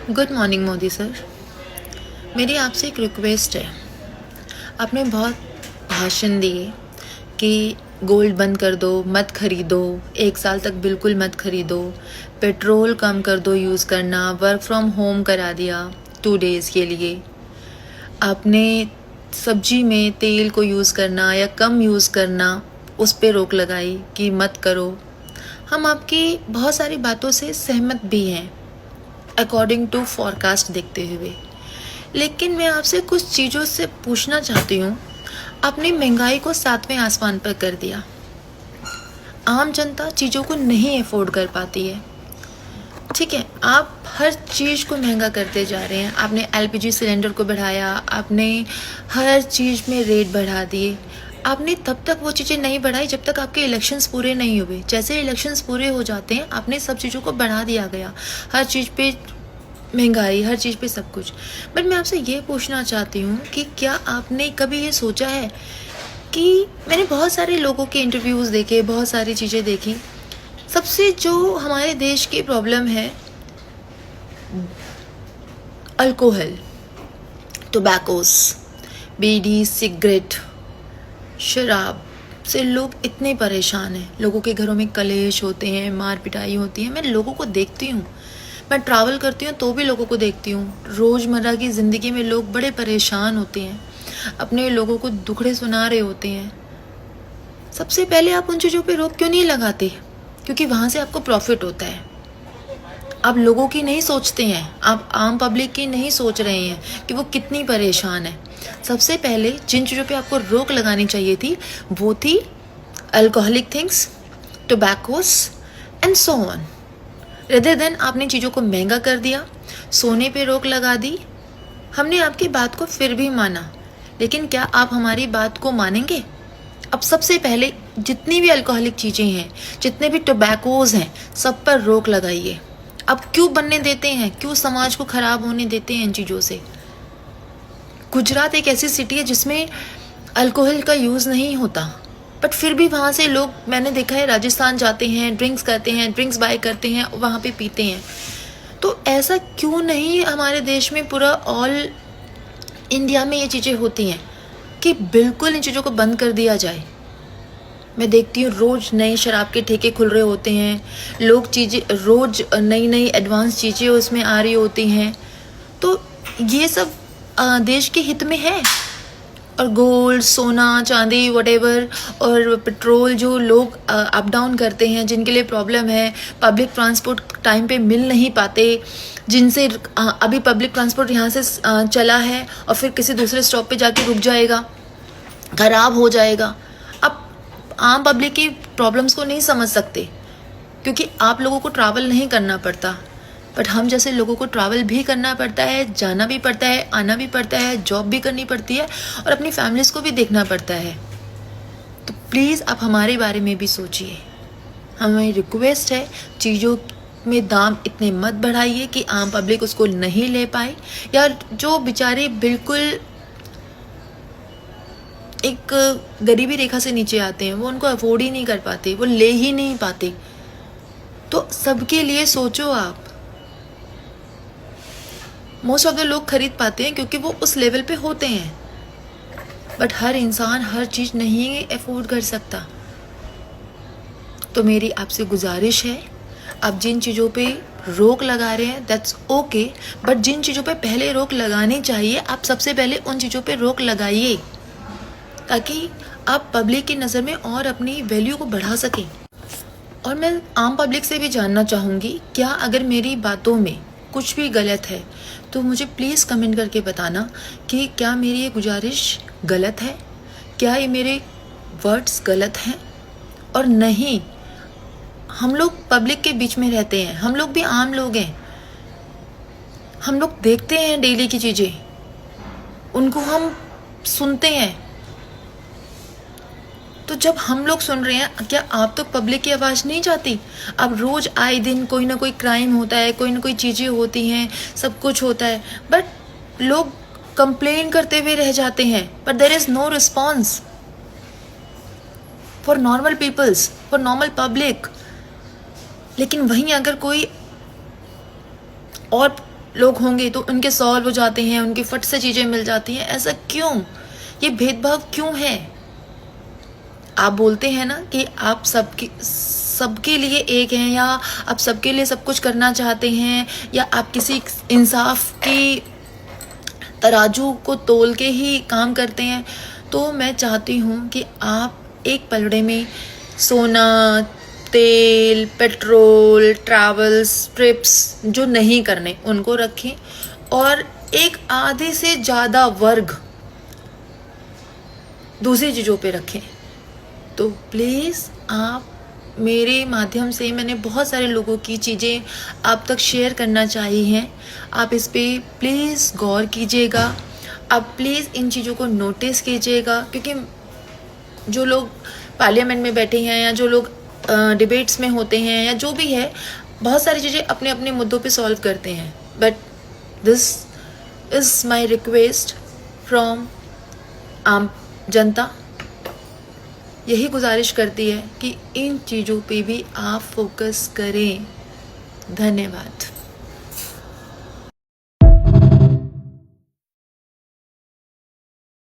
Good morning Modi sir. मेरी आपसे एक रिक्वेस्ट है। आपने बहुत भाषण दिए कि गोल्ड बंद कर दो, मत खरीदो, 1 साल तक बिल्कुल मत खरीदो, पेट्रोल कम कर दो यूज़ करना, वर्क फ्रॉम होम करा दिया 2 डेज़ के लिए। आपने सब्जी में तेल को यूज़ करना या कम यूज़ करना उस पर रोक लगाई कि मत करो। हम आपकी बहुत सारी बातों से सहमत भी हैं अकॉर्डिंग टू फॉरकास्ट देखते हुए, लेकिन मैं आपसे कुछ चीज़ों से पूछना चाहती हूँ। आपने महंगाई को 7वें आसमान पर कर दिया। आम जनता चीज़ों को नहीं अफोर्ड कर पाती है। ठीक है, आप हर चीज़ को महंगा करते जा रहे हैं। आपने एलपीजी सिलेंडर को बढ़ाया, आपने हर चीज़ में रेट बढ़ा दिए। आपने तब तक वो चीज़ें नहीं बढ़ाई जब तक आपके इलेक्शंस पूरे नहीं हुए। जैसे इलेक्शंस पूरे हो जाते हैं, आपने सब चीज़ों को बढ़ा दिया गया, हर चीज़ पे महंगाई, हर चीज़ पे सब कुछ। बट मैं आपसे ये पूछना चाहती हूँ कि क्या आपने कभी ये सोचा है कि मैंने बहुत सारे लोगों के इंटरव्यूज़ देखे, बहुत सारी चीज़ें देखी, सबसे जो हमारे देश की प्रॉब्लम है अल्कोहल, टोबैकोस, बीड़ी, सिगरेट, शराब से लोग इतने परेशान हैं। लोगों के घरों में कलेश होते हैं, मार पिटाई होती है। मैं लोगों को देखती हूँ, मैं ट्रैवल करती हूँ तो भी लोगों को देखती हूँ। रोज़मर्रा की ज़िंदगी में लोग बड़े परेशान होते हैं, अपने लोगों को दुखड़े सुना रहे होते हैं। सबसे पहले आप उन चीज़ों पे रोक क्यों नहीं लगाते? क्योंकि वहाँ से आपको प्रॉफिट होता है। आप लोगों की नहीं सोचते हैं, आप आम पब्लिक की नहीं सोच रहे हैं कि वो कितनी परेशान है। सबसे पहले जिन चीज़ों पे आपको रोक लगानी चाहिए थी वो थी alcoholic things, tobaccos and so on. Rather than आपने चीज़ों को महंगा कर दिया, सोने पे रोक लगा दी। हमने आपकी बात को फिर भी माना, लेकिन क्या आप हमारी बात को मानेंगे? अब सबसे पहले जितनी भी अल्कोहलिक चीज़ें हैं, जितने भी टोबैकोज़ हैं, सब पर रोक लगाइए। अब क्यों बनने देते हैं? क्यों समाज को ख़राब होने देते हैं इन चीज़ों से? गुजरात एक ऐसी सिटी है जिसमें अल्कोहल का यूज़ नहीं होता, बट फिर भी वहाँ से लोग, मैंने देखा है, राजस्थान जाते हैं, ड्रिंक्स करते हैं, ड्रिंक्स बाय करते हैं, वहाँ पे पीते हैं। तो ऐसा क्यों नहीं हमारे देश में, पूरा ऑल इंडिया में ये चीज़ें होती हैं कि बिल्कुल इन चीज़ों को बंद कर दिया जाए। मैं देखती हूँ रोज़ नए शराब के ठेके खुल रहे होते हैं, लोग चीज़ें रोज़ नई नई एडवांस चीज़ें उसमें आ रही होती हैं। तो ये सब देश के हित में है। और गोल्ड, सोना, चांदी, वटेवर, और पेट्रोल जो लोग अप डाउन करते हैं, जिनके लिए प्रॉब्लम है, पब्लिक ट्रांसपोर्ट टाइम पे मिल नहीं पाते, जिनसे अभी पब्लिक ट्रांसपोर्ट यहाँ से चला है और फिर किसी दूसरे स्टॉप पे जाके रुक जाएगा, ख़राब हो जाएगा। अब आम पब्लिक की प्रॉब्लम्स को नहीं समझ सकते क्योंकि आप लोगों को ट्रैवल नहीं करना पड़ता, बट हम जैसे लोगों को ट्रैवल भी करना पड़ता है, जाना भी पड़ता है, आना भी पड़ता है, जॉब भी करनी पड़ती है और अपनी फैमिलीज़ को भी देखना पड़ता है। तो प्लीज़ आप हमारे बारे में भी सोचिए। हमें रिक्वेस्ट है, चीज़ों में दाम इतने मत बढ़ाइए कि आम पब्लिक उसको नहीं ले पाए, या जो बेचारे बिल्कुल एक गरीबी रेखा से नीचे आते हैं, वो उनको अफोर्ड ही नहीं कर पाते, वो ले ही नहीं पाते। तो सबके लिए सोचो आप। मोस्ट ऑफ द लोग खरीद पाते हैं क्योंकि वो उस लेवल पे होते हैं, बट हर इंसान हर चीज़ नहीं अफोर्ड कर सकता। तो मेरी आपसे गुजारिश है, आप जिन चीज़ों पे रोक लगा रहे हैं दैट्स ओके, बट जिन चीज़ों पे पहले रोक लगानी चाहिए, आप सबसे पहले उन चीज़ों पे रोक लगाइए ताकि आप पब्लिक की नज़र में और अपनी वैल्यू को बढ़ा सकें। और मैं आम पब्लिक से भी जानना चाहूँगी, क्या अगर मेरी बातों में कुछ भी गलत है तो मुझे प्लीज़ कमेंट करके बताना कि क्या मेरी ये गुजारिश गलत है, क्या ये मेरे वर्ड्स गलत हैं। और नहीं, हम लोग पब्लिक के बीच में रहते हैं, हम लोग भी आम लोग हैं, हम लोग देखते हैं डेली की चीज़ें, उनको हम सुनते हैं। तो जब हम लोग सुन रहे हैं, क्या आप तो पब्लिक की आवाज़ नहीं जाती? अब रोज़ आए दिन कोई ना कोई क्राइम होता है, कोई ना कोई चीज़ें होती हैं, सब कुछ होता है, बट लोग कंप्लेन करते हुए रह जाते हैं, but there is no response for normal peoples, for normal public. लेकिन वहीं अगर कोई और लोग होंगे तो उनके सॉल्व हो जाते हैं, उनकी फट से चीज़ें मिल जाती हैं। ऐसा क्यों? ये भेदभाव क्यों है? आप बोलते हैं ना कि आप सबके लिए एक हैं, या आप सबके लिए सब कुछ करना चाहते हैं, या आप किसी इंसाफ की तराजू को तोल के ही काम करते हैं। तो मैं चाहती हूँ कि आप एक पलड़े में सोना, तेल, पेट्रोल, ट्रैवल्स, ट्रिप्स जो नहीं करने उनको रखें, और एक आधे से ज़्यादा वर्ग दूसरी चीज़ों पे रखें। तो प्लीज़ आप मेरे माध्यम से, मैंने बहुत सारे लोगों की चीज़ें आप तक शेयर करना चाहिए हैं, आप इस पर प्लीज़ गौर कीजिएगा, आप प्लीज़ इन चीज़ों को नोटिस कीजिएगा। क्योंकि जो लोग पार्लियामेंट में बैठे हैं, या जो लोग डिबेट्स में होते हैं, या जो भी है, बहुत सारी चीज़ें अपने अपने मुद्दों पे सॉल्व करते हैं, but this is my request from आम जनता। यही गुजारिश करती है कि इन चीज़ों पे भी आप फोकस करें। धन्यवाद।